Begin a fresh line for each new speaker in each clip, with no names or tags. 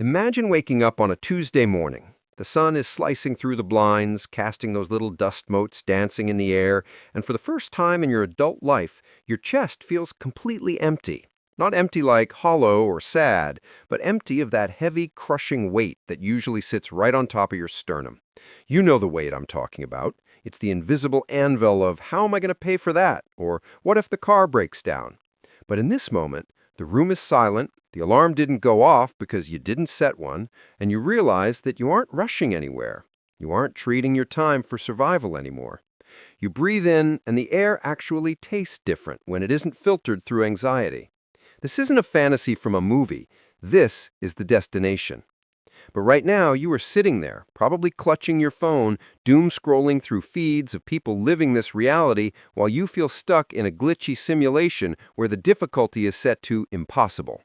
Imagine waking up on a Tuesday morning. The sun is slicing through the blinds, casting those little dust motes dancing in the air, and for the first time in your adult life, your chest feels completely empty. Not empty like hollow or sad, but empty of that heavy, crushing weight that usually sits right on top of your sternum. You know the weight I'm talking about. It's the invisible anvil of how am I going to pay for that? Or what if the car breaks down? But in this moment, the room is silent, the alarm didn't go off because you didn't set one, and you realize that you aren't rushing anywhere. You aren't treating your time for survival anymore. You breathe in, and the air actually tastes different when it isn't filtered through anxiety. This isn't a fantasy from a movie. This is the destination. But right now, you are sitting there, probably clutching your phone, doom-scrolling through feeds of people living this reality while you feel stuck in a glitchy simulation where the difficulty is set to impossible.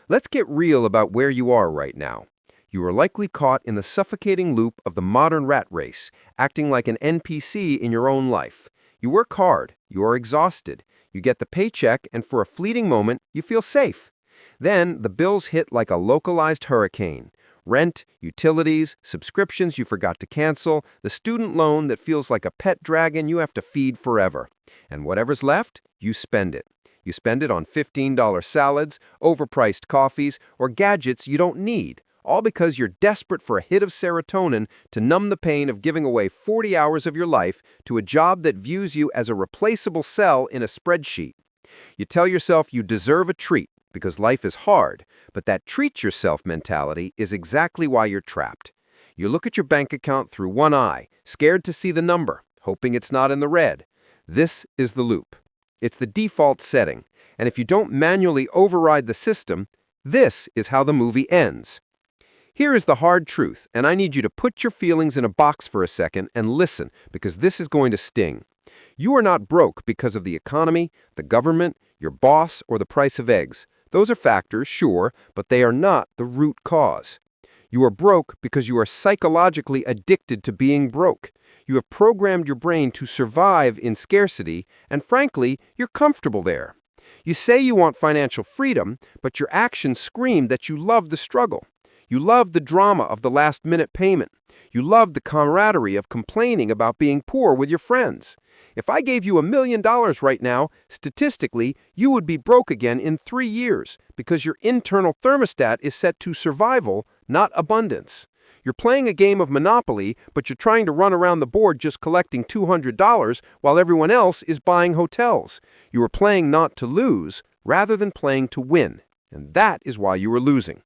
Let's get real about where you are right now. You are likely caught in the suffocating loop of the modern rat race, acting like an NPC in your own life. You work hard, you are exhausted, you get the paycheck, and for a fleeting moment, you feel safe. Then, the bills hit like a localized hurricane. Rent, utilities, subscriptions you forgot to cancel, the student loan that feels like a pet dragon you have to feed forever. And whatever's left, you spend it. You spend it on $15 salads, overpriced coffees, or gadgets you don't need, all because you're desperate for a hit of serotonin to numb the pain of giving away 40 hours of your life to a job that views you as a replaceable cell in a spreadsheet. You tell yourself you deserve a treat because life is hard, but that treat yourself mentality is exactly why you're trapped. You look at your bank account through one eye, scared to see the number, hoping it's not in the red. This is the loop. It's the default setting, and if you don't manually override the system, this is how the movie ends. Here is the hard truth, and I need you to put your feelings in a box for a second and listen, because this is going to sting. You are not broke because of the economy, the government, your boss, or the price of eggs. Those are factors, sure, but they are not the root cause. You are broke because you are psychologically addicted to being broke. You have programmed your brain to survive in scarcity, and frankly, you're comfortable there. You say you want financial freedom, but your actions scream that you love the struggle. You love the drama of the last-minute payment. You love the camaraderie of complaining about being poor with your friends. If I gave you $1 million right now, statistically, you would be broke again in 3 years because your internal thermostat is set to survival, not abundance. You're playing a game of Monopoly, but you're trying to run around the board just collecting $200 while everyone else is buying hotels. You are playing not to lose, rather than playing to win. And that is why you are losing.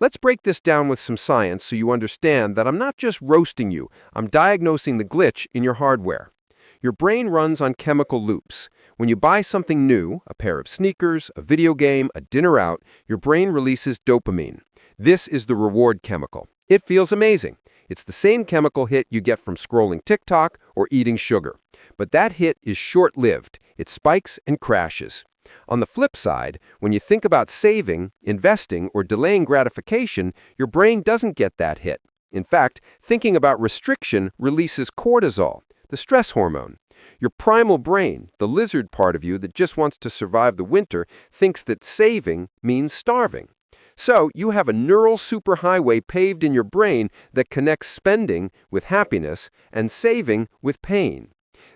Let's break this down with some science so you understand that I'm not just roasting you, I'm diagnosing the glitch in your hardware. Your brain runs on chemical loops. When you buy something new, a pair of sneakers, a video game, a dinner out, your brain releases dopamine. This is the reward chemical. It feels amazing. It's the same chemical hit you get from scrolling TikTok or eating sugar. But that hit is short-lived. It spikes and crashes. On the flip side, when you think about saving, investing, or delaying gratification, your brain doesn't get that hit. In fact, thinking about restriction releases cortisol, the stress hormone. Your primal brain, the lizard part of you that just wants to survive the winter, thinks that saving means starving. So you have a neural superhighway paved in your brain that connects spending with happiness and saving with pain.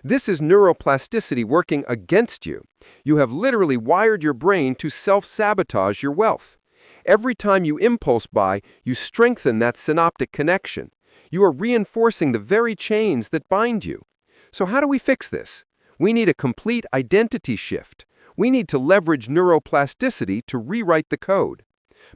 This is neuroplasticity working against you. You have literally wired your brain to self-sabotage your wealth. Every time you impulse buy, you strengthen that synaptic connection. You are reinforcing the very chains that bind you. So how do we fix this? We need a complete identity shift. We need to leverage neuroplasticity to rewrite the code.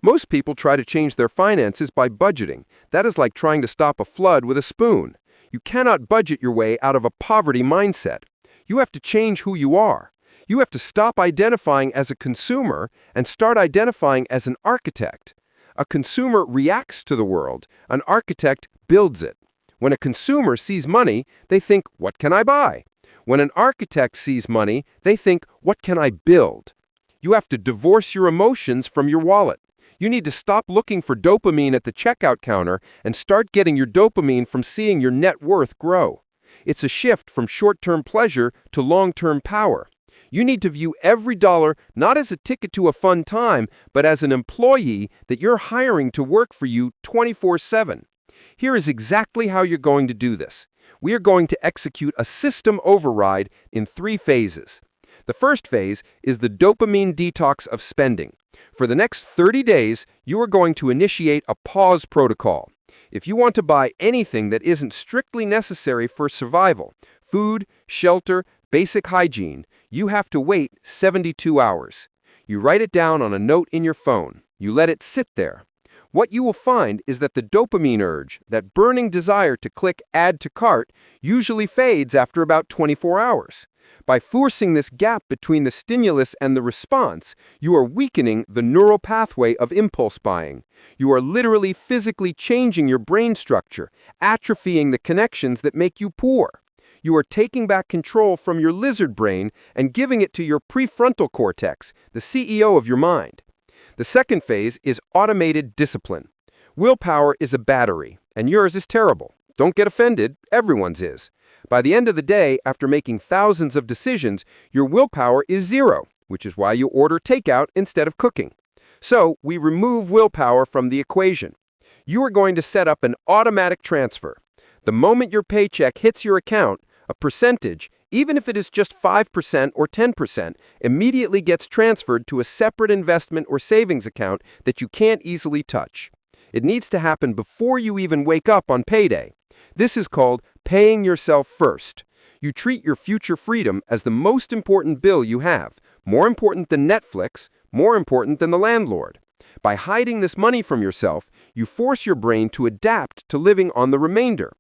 Most people try to change their finances by budgeting. That is like trying to stop a flood with a spoon. You cannot budget your way out of a poverty mindset. You have to change who you are. You have to stop identifying as a consumer and start identifying as an architect. A consumer reacts to the world. An architect builds it. When a consumer sees money, they think, what can I buy? When an architect sees money, they think, what can I build? You have to divorce your emotions from your wallet. You need to stop looking for dopamine at the checkout counter and start getting your dopamine from seeing your net worth grow. It's a shift from short-term pleasure to long-term power. You need to view every dollar not as a ticket to a fun time, but as an employee that you're hiring to work for you 24/7. Here is exactly how you're going to do this. We are going to execute a system override in 3 phases. The first phase is the dopamine detox of spending. For the next 30 days, you are going to initiate a pause protocol. If you want to buy anything that isn't strictly necessary for survival, food, shelter, basic hygiene, you have to wait 72 hours. You write it down on a note in your phone. You let it sit there. What you will find is that the dopamine urge, that burning desire to click Add to Cart, usually fades after about 24 hours. By forcing this gap between the stimulus and the response, you are weakening the neural pathway of impulse buying. You are literally physically changing your brain structure, atrophying the connections that make you poor. You are taking back control from your lizard brain and giving it to your prefrontal cortex, the CEO of your mind. The second phase is automated discipline. Willpower is a battery, and yours is terrible. Don't get offended, everyone's is. By the end of the day, after making thousands of decisions, your willpower is 0, which is why you order takeout instead of cooking. So, we remove willpower from the equation. You are going to set up an automatic transfer. The moment your paycheck hits your account, a percentage, even if it is just 5% or 10%, immediately gets transferred to a separate investment or savings account that you can't easily touch. It needs to happen before you even wake up on payday. This is called paying yourself first. You treat your future freedom as the most important bill you have, more important than Netflix, more important than the landlord. By hiding this money from yourself, you force your brain to adapt to living on the remainder.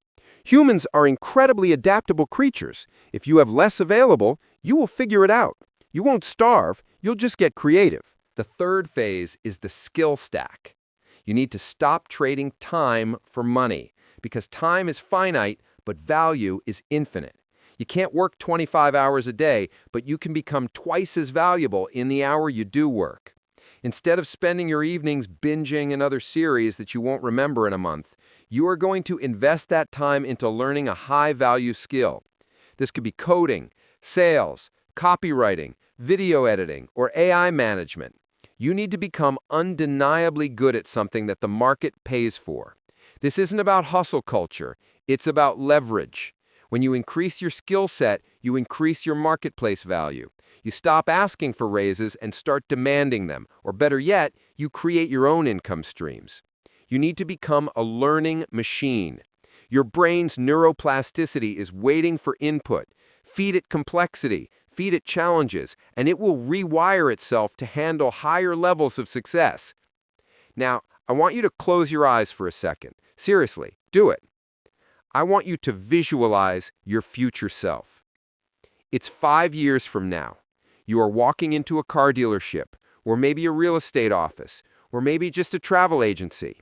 Humans are incredibly adaptable creatures. If you have less available, you will figure it out. You won't starve, you'll just get creative. The third phase is the skill stack. You need to stop trading time for money, because time is finite, but value is infinite. You can't work 25 hours a day, but you can become twice as valuable in the hour you do work. Instead of spending your evenings binging another series that you won't remember in a month, you are going to invest that time into learning a high-value skill. This could be coding, sales, copywriting, video editing, or AI management. You need to become undeniably good at something that the market pays for. This isn't about hustle culture, it's about leverage. When you increase your skill set, you increase your marketplace value. You stop asking for raises and start demanding them, or better yet, you create your own income streams. You need to become a learning machine. Your brain's neuroplasticity is waiting for input. Feed it complexity, feed it challenges, and it will rewire itself to handle higher levels of success. Now, I want you to close your eyes for a second. Seriously, do it. I want you to visualize your future self. It's 5 years from now. You are walking into a car dealership, or maybe a real estate office, or maybe just a travel agency.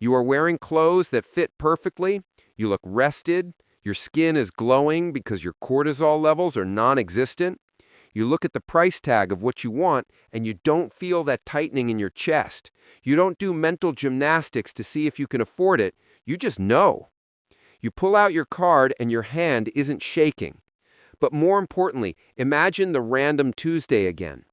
You are wearing clothes that fit perfectly. You look rested. Your skin is glowing because your cortisol levels are non-existent. You look at the price tag of what you want, and you don't feel that tightening in your chest. You don't do mental gymnastics to see if you can afford it. You just know. You pull out your card, and your hand isn't shaking. But more importantly, imagine the random Tuesday again.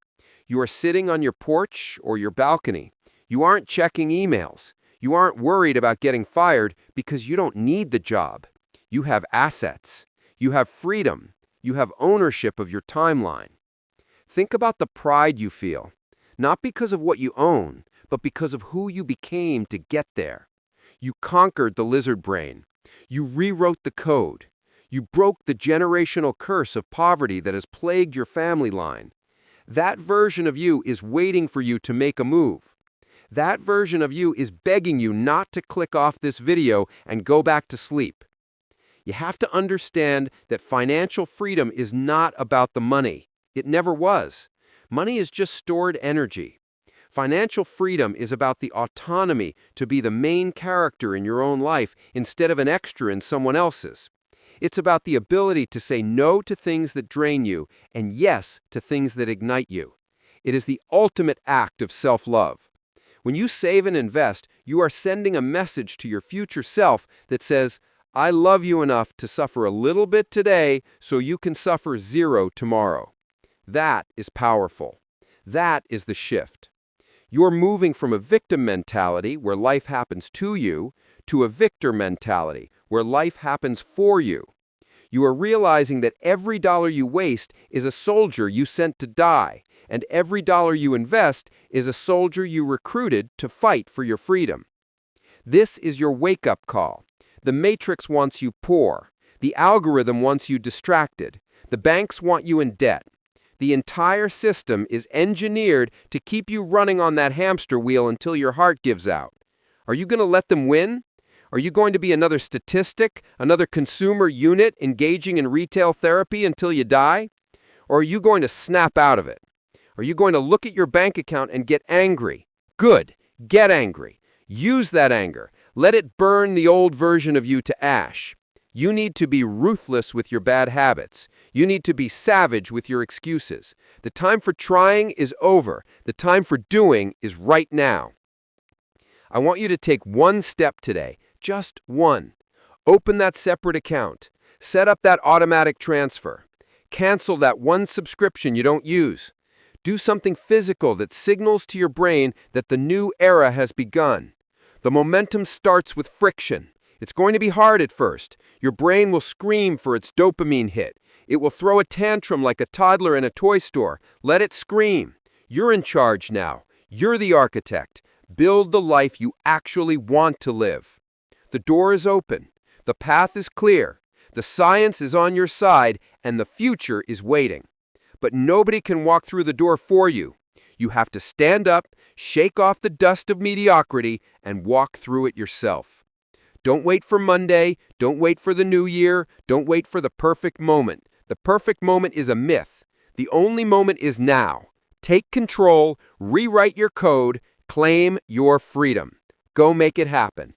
You are sitting on your porch or your balcony. You aren't checking emails. You aren't worried about getting fired because you don't need the job. You have assets. You have freedom. You have ownership of your timeline. Think about the pride you feel, not because of what you own, but because of who you became to get there. You conquered the lizard brain. You rewrote the code. You broke the generational curse of poverty that has plagued your family line. That version of you is waiting for you to make a move. That version of you is begging you not to click off this video and go back to sleep. You have to understand that financial freedom is not about the money. It never was. Money is just stored energy. Financial freedom is about the autonomy to be the main character in your own life instead of an extra in someone else's. It's about the ability to say no to things that drain you and yes to things that ignite you. It is the ultimate act of self-love. When you save and invest, you are sending a message to your future self that says, I love you enough to suffer a little bit today so you can suffer 0 tomorrow. That is powerful. That is the shift. You're moving from a victim mentality, where life happens to you, to a victor mentality, where life happens for you. You are realizing that every dollar you waste is a soldier you sent to die, and every dollar you invest is a soldier you recruited to fight for your freedom. This is your wake-up call. The matrix wants you poor. The algorithm wants you distracted. The banks want you in debt. The entire system is engineered to keep you running on that hamster wheel until your heart gives out. Are you going to let them win? Are you going to be another statistic, another consumer unit engaging in retail therapy until you die? Or are you going to snap out of it? Are you going to look at your bank account and get angry? Good. Get angry. Use that anger. Let it burn the old version of you to ash. You need to be ruthless with your bad habits. You need to be savage with your excuses. The time for trying is over. The time for doing is right now. I want you to take one step today, just one. Open that separate account. Set up that automatic transfer. Cancel that one subscription you don't use. Do something physical that signals to your brain that the new era has begun. The momentum starts with friction. It's going to be hard at first. Your brain will scream for its dopamine hit. It will throw a tantrum like a toddler in a toy store. Let it scream. You're in charge now. You're the architect. Build the life you actually want to live. The door is open. The path is clear. The science is on your side, and the future is waiting. But nobody can walk through the door for you. You have to stand up, shake off the dust of mediocrity, and walk through it yourself. Don't wait for Monday. Don't wait for the new year. Don't wait for the perfect moment. The perfect moment is a myth. The only moment is now. Take control, rewrite your code, claim your freedom. Go make it happen.